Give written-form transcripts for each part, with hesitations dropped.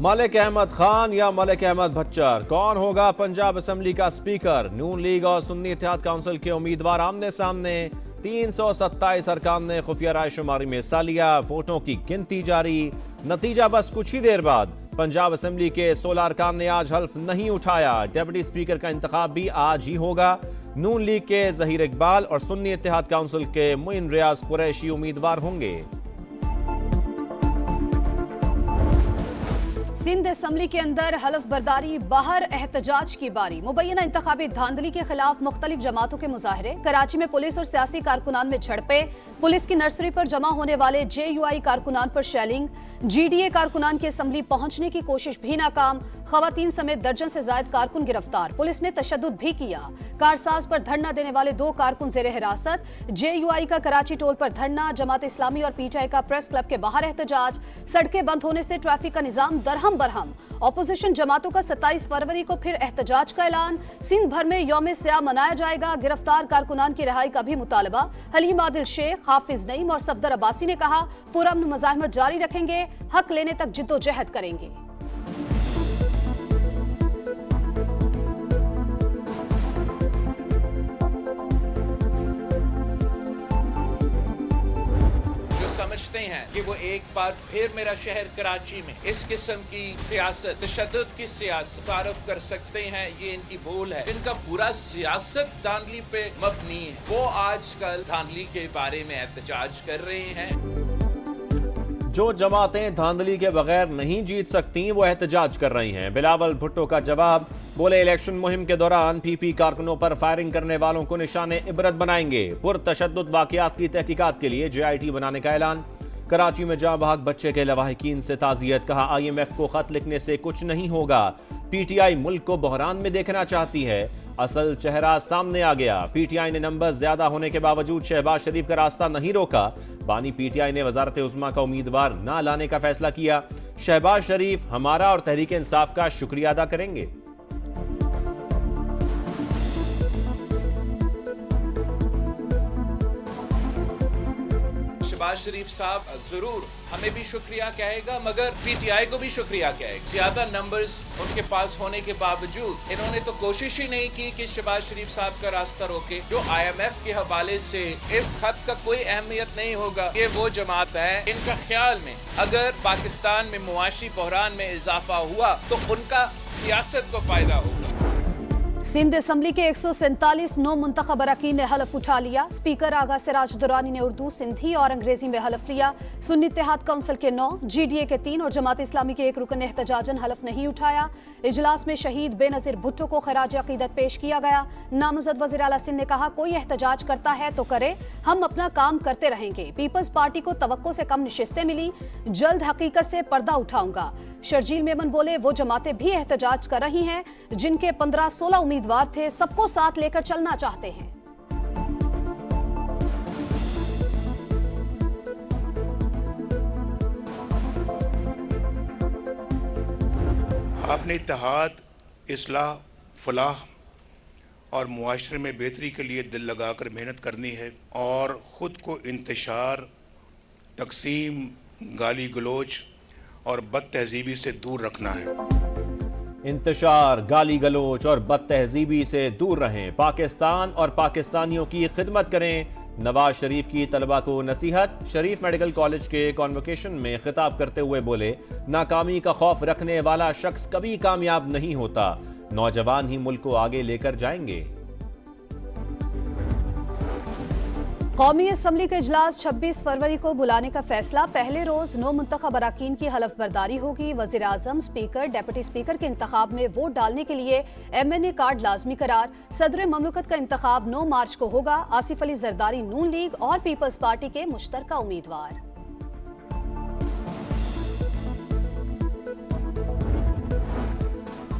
मलिक अहमद खान या मलिक अहमद भच्चर, कौन होगा पंजाब असेंबली का स्पीकर? नून लीग और सुन्नी इत्तेहाद काउंसिल के उम्मीदवार आमने सामने। 327 अरकान ने खुफिया राय शुमारी में हिस्सा लिया। वोटों की गिनती जारी। नतीजा बस कुछ ही देर बाद। पंजाब असेंबली के 16 अरकान ने आज हल्फ नहीं उठाया। डिप्टी स्पीकर का इंतखाब भी आज ही होगा। नून लीग के जहीर इकबाल और सुन्नी इत्तेहाद काउंसिल के मुइन रियाज कुरैशी उम्मीदवार होंगे। सिंध असेंबली के अंदर हलफ बर्दारी, बाहर एहतजाज की बारी। मुबैना इंतखाबी धांधली के खिलाफ मुख्तलिफ जमातों के मुजाहरे। कराची में पुलिस और सियासी कारकुनान में झड़पें। पुलिस की नर्सरी पर जमा होने वाले JUI कारकुनान पर शेलिंग। GDA कारकुनान की असेंबली पहुंचने की कोशिश भी नाकाम। खवातीन समेत दर्जन से ज्यादा कारकुन गिरफ्तार। पुलिस ने तशद्दुद भी किया। कारसाज पर धरना देने वाले 2 कारकुन जेर हिरासत। JUI का कराची टोल पर धरना। जमात इस्लामी और PTI का प्रेस क्लब के बाहर एहतजाज। सड़कें बंद होने से ट्रैफिक का निजाम दरहम बरहम। ऑपोजिशन जमातों का 27 फरवरी को फिर एहतजाज का ऐलान। सिंध भर में यौम स्याह मनाया जाएगा। गिरफ्तार कारकुनान की रिहाई का भी मुतालबा। हलीम आदिल शेख, हाफिज नईम और सफदर अब्बासी ने कहा, पुरअमन मुजाहिमत जारी रखेंगे, हक लेने तक जिद्दोजहद करेंगे। समझते हैं कि वो एक बार फिर मेरा शहर कराची में इस किस्म की सियासत, तशद्दुद की सियासत तारुफ कर सकते हैं, ये इनकी भूल है। इनका पूरा सियासत धांधली पे मबनी है। वो आजकल धांधली के बारे में एहतजाज कर रहे हैं। जो जमातें धांधली के बगैर नहीं जीत सकती वो एहतजाज कर रही हैं। बिलावल भुट्टो का जवाब, बोले इलेक्शन मुहिम के दौरान PP कारकुनों पर फायरिंग करने वालों को निशाने इबरत बनाएंगे। पुरतशद्दुद वाकयात की तहकीकात के लिए JIT बनाने का ऐलान। कराची में जाँ बहक बच्चे के लवाहिकीन से ताज़ियत, कहा IMF को खत लिखने से कुछ नहीं होगा। PTI मुल्क को बहरान में देखना चाहती है। असल चेहरा सामने आ गया। PTI ने नंबर ज्यादा होने के बावजूद शहबाज शरीफ का रास्ता नहीं रोका। बानी PTI ने वजारत उज़्मा का उम्मीदवार ना लाने का फैसला किया। शहबाज शरीफ हमारा और तहरीक इंसाफ का शुक्रिया अदा करेंगे। शहबाज शरीफ साहब जरूर हमें भी शुक्रिया कहेगा, मगर PTI को भी शुक्रिया कहेगा। ज्यादा नंबर्स उनके पास होने के बावजूद इन्होंने तो कोशिश ही नहीं की कि शहबाज शरीफ साहब का रास्ता रोके। जो IMF के हवाले से इस खत का कोई अहमियत नहीं होगा। ये वो जमात है, इनका ख्याल में अगर पाकिस्तान में मुआशी बहरान में इजाफा हुआ तो उनका सियासत को फायदा होगा। सिंध असेंबली के 147 नौ मुंतखब अरकान ने हलफ उठा लिया। स्पीकर आगा सिराज दुरानी ने उर्दू, सिंधी और अंग्रेजी में हलफ लिया। सुन्नी इत्तेहाद काउंसिल के 9, GDA के 3 और जमात इस्लामी के 1 रुकन ने एहतजाजन हलफ नहीं उठाया। इजलास में शहीद बेनजीर भुट्टो को खराज अकीदत पेश किया गया। नामजद वज़ीर आला सिंध ने कहा, कोई एहतजाज करता है तो करे, हम अपना काम करते रहेंगे। पीपल्स पार्टी को तवक्को से कम नशिस्तें मिली, जल्द हकीकत से पर्दा उठाऊंगा। शर्जील मेमन बोले, वो जमातें भी एहतजाज कर रही हैं जिनके 15-16 उम्मीदवार थे, सबको साथ लेकर चलना चाहते हैं। आपने इत्तेहाद, इस्लाह, फलाह और मुआशरे में बेहतरी के लिए दिल लगाकर मेहनत करनी है और ख़ुद को इंतशार, तकसीम, गाली गलोच और बद तहजीबी से दूर रखना है। इंतशार, गाली गलोच और बद तहजीबी से दूर रहें। पाकिस्तान और पाकिस्तानियों की खिदमत करें। नवाज शरीफ की तलबा को नसीहत। शरीफ मेडिकल कॉलेज के कॉन्वोकेशन में खिताब करते हुए बोले, नाकामी का खौफ रखने वाला शख्स कभी कामयाब नहीं होता। नौजवान ही मुल्क को आगे लेकर जाएंगे। कौमी असेंबली का इजलास 26 फरवरी को बुलाने का फैसला। पहले रोज 9 मुंतखब अरकान की हलफ बर्दारी होगी। वज़ीर आज़म, स्पीकर, डिप्टी स्पीकर के इंतखाब में वोट डालने के लिए MNA कार्ड लाजमी करार। सदर ममलकत का इंतखाब 9 मार्च को होगा। आसिफ अली जरदारी नून लीग और पीपल्स पार्टी के मुश्तरका उम्मीदवार।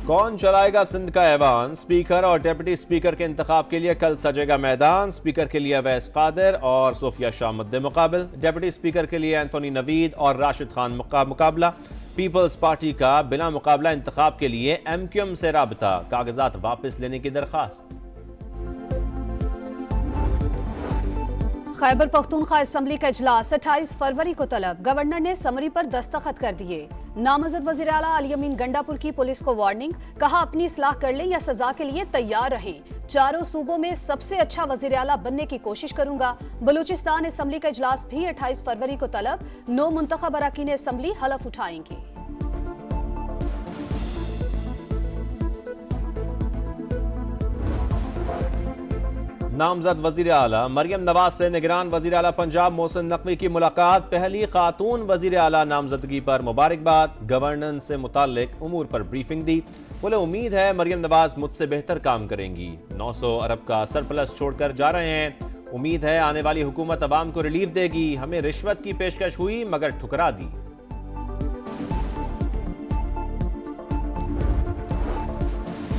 कौन चलाएगा सिंध का ऐवान? स्पीकर और डिप्टी स्पीकर के इंतखाब के लिए कल सजेगा मैदान। स्पीकर के लिए अवैस कादिर और सोफिया शाह मुद्दे मुकाबिल। डिप्टी स्पीकर के लिए एंथोनी नवीद और राशिद खान मुकाबला। पीपल्स पार्टी का बिना मुकाबला इंतखाब के लिए MQM से राबता। कागजात वापस लेने की दरखास्त। खैबर पख्तूनख्वा असेंबली का इजलास 28 फरवरी को तलब। गवर्नर ने समरी पर दस्तखत कर दिए। नामजद वजीर आला अली अमीन गंडापुर की पुलिस को वार्निंग, कहा अपनी इस्लाह कर लें या सजा के लिए तैयार रहे। चारों सूबों में सबसे अच्छा वजीर आला बनने की कोशिश करूंगा। बलूचिस्तान असेंबली का इजलास भी 28 फरवरी को तलब। 9 मुंतखब अरकान असेंबली हलफ उठाएंगे। नामजद वजीर आला मरियम नवाज से निगरान वजीर आला पंजाब मोहसिन नकवी की मुलाकात। पहली खातून वजीर आला नामजदगी पर मुबारकबाद। गवर्नेंस से मुताल्लिक उमूर पर ब्रीफिंग दी। बोले उम्मीद है मरियम नवाज मुझसे बेहतर काम करेंगी। 900 अरब का सरप्लस छोड़कर जा रहे हैं। उम्मीद है आने वाली हुकूमत अवाम को रिलीफ देगी। हमें रिश्वत की पेशकश हुई मगर ठुकरा दी।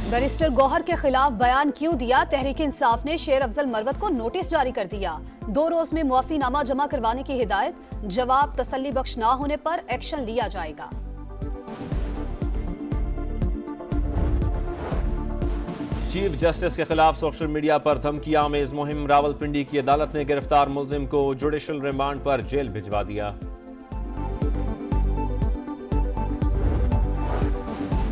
बैरिस्टर गौहर के खिलाफ बयान क्यों दिया? तहरीक इंसाफ ने शेर अफजल मरवत को नोटिस जारी कर दिया। 2 रोज में मुआफीनामा जमा करवाने की हिदायत। जवाब तसल्ली बख्श ना होने पर एक्शन लिया जाएगा। चीफ जस्टिस के खिलाफ सोशल मीडिया पर धमकियां आमेज मुहिम। रावलपिंडी की अदालत ने गिरफ्तार मुलजिम को जुडिशल रिमांड पर जेल भिजवा दिया।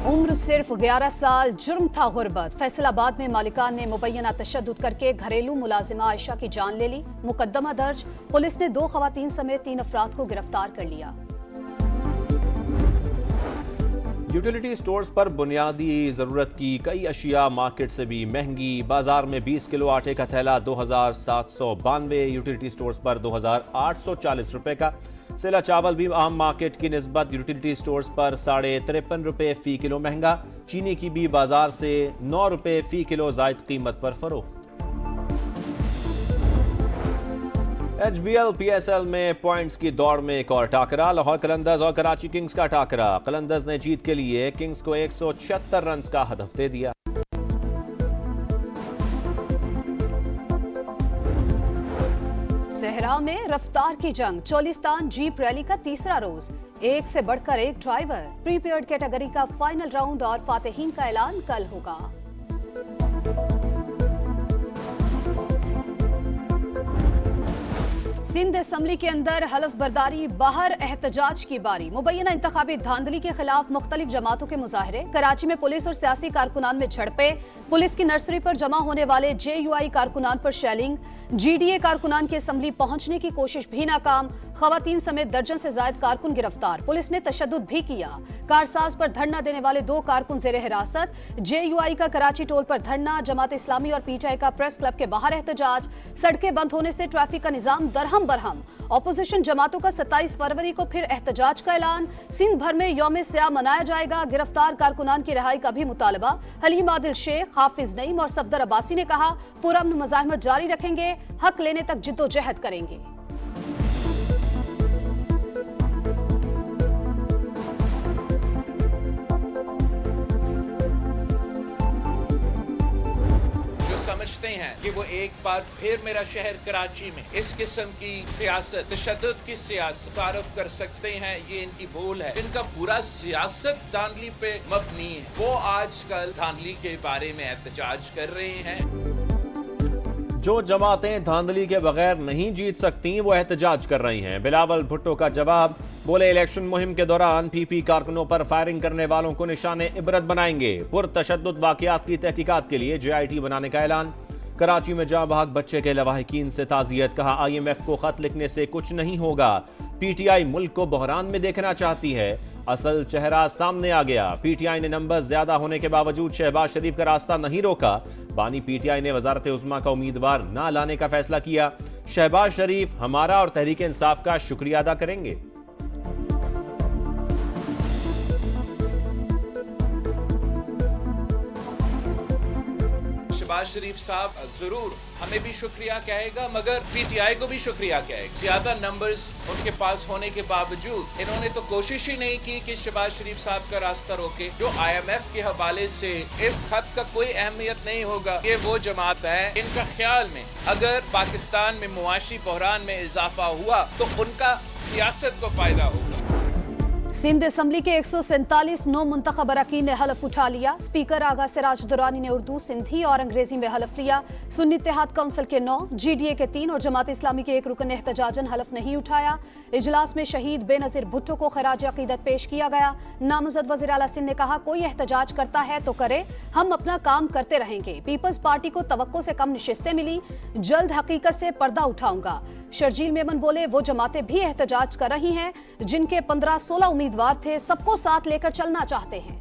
उम्र सिर्फ 11 साल, जुर्म था गुर्बत। फैसलाबाद में मालिकान ने मुबैना तशद्दुद करके घरेलू मुलाजिमा आयशा की जान ले ली। मुकदमा दर्ज। पुलिस ने 2 खवातीन समेत 3 अफराद को गिरफ्तार कर लिया। यूटिलिटी स्टोर्स पर बुनियादी जरूरत की कई अशिया मार्केट से भी महंगी। बाजार में 20 किलो आटे का थैला 2792, यूटिलिटी स्टोर्स पर 2840 रुपए का। सेला चावल भी आम मार्केट की निस्बत यूटिलिटी स्टोर्स पर 53.5 रुपए फी किलो महंगा। चीनी की भी बाजार से 9 रुपए फी किलो जायद कीमत पर फरोख्त। HBL PSL में पॉइंट्स की दौड़ में एक और टाकरा। लाहौर कलंदर्स और कराची किंग्स का टाकरा। कलंदर्स ने जीत के लिए किंग्स को 176 रन का हदफ दे दिया। सहरा में रफ्तार की जंग। चोलिस्तान जीप रैली का तीसरा रोज। एक से बढ़कर एक ड्राइवर। प्रीपेड कैटेगरी का फाइनल राउंड और फातेहीन का ऐलान कल होगा। सिंध असेंबली के अंदर हलफ बर्दारी, बाहर एहतजाज की बारी। मुबैना इंतखाबी धांधली के खिलाफ मुख्तलिफ जमातों के मुजाहरे। कराची में पुलिस और सियासी कारकुनान में झड़पे। पुलिस की नर्सरी पर जमा होने वाले JUI कारकुनान पर शेलिंग। GDA कारकुनान की असेंबली पहुंचने की कोशिश भी नाकाम। खवातीन समेत दर्जन से ज्यादा कारकुन गिरफ्तार। पुलिस ने तशद्दुद भी किया। कारसाज पर धरना देने वाले 2 कारकुन जेर हिरासत। JUI का कराची टोल पर धरना। जमात इस्लामी और PTI का प्रेस क्लब के बाहर एहतजाज। सड़कें बंद होने से ट्रैफिक का निजाम दरहम बरहम। ऑपोजिशन जमातों का 27 फरवरी को फिर एहतजाज का ऐलान। सिंध भर में यौम स्याह मनाया जाएगा। गिरफ्तार कारकुनान की रिहाई का भी मुतालबा। हलीम आदिल शेख, हाफिज नईम और सफदर अब्बासी ने कहा पुरअमन मुजाहिमत जारी रखेंगे, हक लेने तक जिद्दोजहद करेंगे। समझते हैं कि वो एक बार फिर मेरा शहर कराची में इस किस्म की सियासत, तशद्दुद की सियासत तारुफ कर सकते हैं, ये इनकी भूल है। इनका पूरा सियासत धांधली पे मबनी है। वो आजकल धांधली के बारे में एहतजाज कर रहे हैं। जो जमातें धांधली के बगैर नहीं जीत सकती वो एहतजाज कर रही हैं। बिलावल भुट्टो का जवाब। बोले इलेक्शन मुहिम के दौरान PP कारकुनों पर फायरिंग करने वालों को निशाने इबरत बनाएंगे। पुरतशद्दुद वाकयात की तहकीकात के लिए JIT बनाने का ऐलान। कराची में जाँ बहक बच्चे के लवाहिकीन से ताज़ियत। कहा IMF को खत लिखने से कुछ नहीं होगा। PTI मुल्क को बहरान में देखना चाहती है। असल चेहरा सामने आ गया। PTI ने नंबर ज्यादा होने के बावजूद शहबाज शरीफ का रास्ता नहीं रोका। बानी PTI ने वजारत उज़्मा का उम्मीदवार ना लाने का फैसला किया। शहबाज शरीफ हमारा और तहरीक इंसाफ का शुक्रिया अदा करेंगे। शहबाज शरीफ साहब जरूर हमें भी शुक्रिया कहेगा मगर PTI को भी शुक्रिया कहेगा। ज्यादा नंबर्स उनके पास होने के बावजूद इन्होंने तो कोशिश ही नहीं की कि शहबाज शरीफ साहब का रास्ता रोके। जो IMF के हवाले से इस खत का कोई अहमियत नहीं होगा। ये वो जमात है इनका ख्याल में अगर पाकिस्तान में मुआशी बहरान में इजाफा हुआ तो उनका सियासत को फायदा होगा। सिंध असम्बली के 147 नौ मुंतखब अरकान ने हलफ उठा लिया। स्पीकर आगा सिराज दुरानी ने उर्दू, सिंधी और अंग्रेजी में हलफ लिया। सुन्नी इत्तेहाद काउंसिल के 9, GDA के 3 और जमात इस्लामी के 1 रुकन ने एहतजाजन हलफ नहीं उठाया। इजलास में शहीद बेनजीर भुट्टो को खराज अकीदत पेश किया गया। नामजद वज़ीर आला सिंध ने कहा, कोई एहतजाज करता है तो करे, हम अपना काम करते रहेंगे। पीपल्स पार्टी को तवक्को से कम नशिस्तें मिली, जल्द हकीकत से पर्दा उठाऊंगा। शर्जील मेमन बोले, वो जमातें भी एहतजाज कर रही हैं जिनके 15-16 उम्मीदवार थे, सबको साथ लेकर चलना चाहते हैं।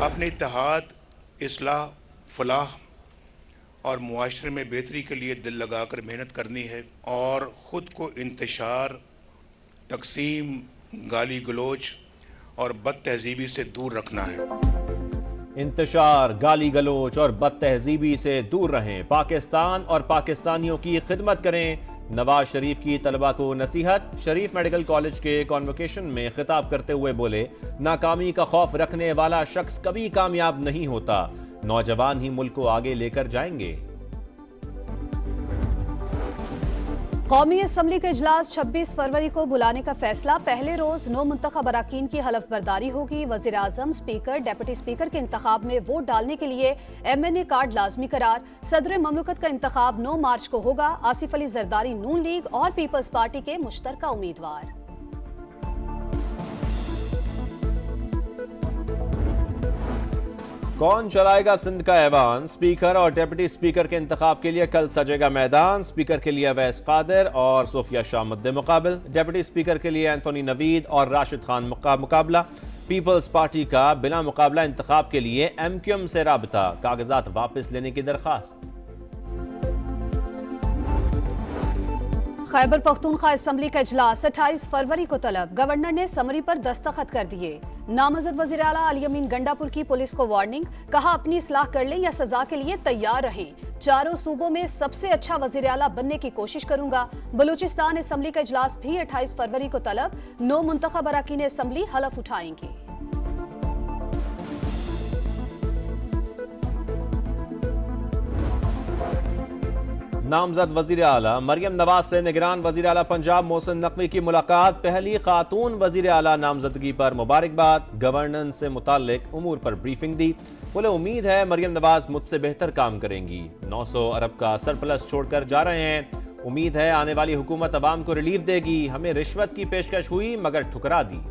आपने इत्तेहाद, इस्लाह, फलाह और मुआशरे में बेहतरी के लिए दिल लगाकर मेहनत करनी है और ख़ुद को इंतशार, तकसीम, गाली गलोच और बद तहजीबी से दूर रखना है। इंतशार, गाली गलोच और बद तहजीबी से दूर रहें। पाकिस्तान और पाकिस्तानियों की खिदमत करें। नवाज शरीफ की तलबा को नसीहत। शरीफ मेडिकल कॉलेज के कॉन्वोकेशन में खिताब करते हुए बोले, नाकामी का खौफ रखने वाला शख्स कभी कामयाब नहीं होता। नौजवान ही मुल्क को आगे लेकर जाएंगे। कौमी असम्बली का इजलास 26 फरवरी को बुलाने का फैसला। पहले रोज 9 मुंतखब अरकान की हलफ बर्दारी होगी। वज़ीर आज़म, स्पीकर, डेप्यूटी स्पीकर के इंतखाब में वोट डालने के लिए MNA कार्ड लाजमी करार। सदर ममलकत का इंतखाब 9 मार्च को होगा। आसिफ अली जरदारी नून लीग और पीपल्स पार्टी के मुश्तरका उम्मीदवार। कौन चलाएगा सिंध का ऐवान? स्पीकर और डेप्यूटी स्पीकर के इंतखाब के लिए कल सजेगा मैदान। स्पीकर के लिए अवैस कादिर और सोफिया शाह मुद्दे मुकाबिल। डेप्यूटी स्पीकर के लिए एंथोनी नवीद और राशिद खान मुकाबला। पीपल्स पार्टी का बिना मुकाबला इंतखाब के लिए MQM से राबता। कागजात वापस लेने की दरखास्त। खैबर पख्तूनख्वा असम्बली का इजलास 28 फरवरी को तलब। गवर्नर ने समरी पर दस्तखत कर दिए। नामजद वज़ीर आला अली अमीन गंडापुर की पुलिस को वार्निंग, कहा अपनी इस्लाह कर लें या सजा के लिए तैयार रहें। चारों सूबों में सबसे अच्छा वज़ीर आला बनने की कोशिश करूंगा। बलूचिस्तान असम्बली का इजलास भी 28 फरवरी को तलब। 9 मुंतखब अरकान असम्बली हलफ उठाएंगे। नामजद वजीर आला मरियम नवाज से निगरान वजीर आला पंजाब मोहसिन नकवी की मुलाकात। पहली खातून वजीर आला नामजदगी पर मुबारकबाद। गवर्नेंस से मुताल्लिक उमूर पर ब्रीफिंग दी। बोले, उम्मीद है मरियम नवाज मुझसे बेहतर काम करेंगी। 900 अरब का सरप्लस छोड़कर जा रहे हैं। उम्मीद है आने वाली हुकूमत अवाम को रिलीफ देगी। हमें रिश्वत की पेशकश हुई मगर ठुकरा दी।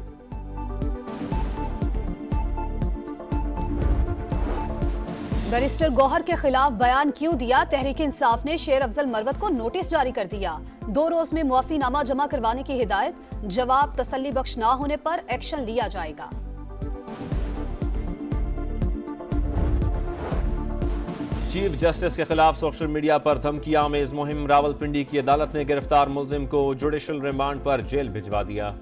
बैरिस्टर गौहर के खिलाफ बयान क्यों दिया? तहरीक इंसाफ ने शेर अफजल मरवत को नोटिस जारी कर दिया। 2 रोज में मुआफीनामा जमा करवाने की हिदायत। जवाब तसल्ली बख्श ना होने पर एक्शन लिया जाएगा। चीफ जस्टिस के खिलाफ सोशल मीडिया पर धमकियां आमेज मुहिम। रावलपिंडी की अदालत ने गिरफ्तार मुलजिम को जुडिशल रिमांड पर जेल भिजवा दिया।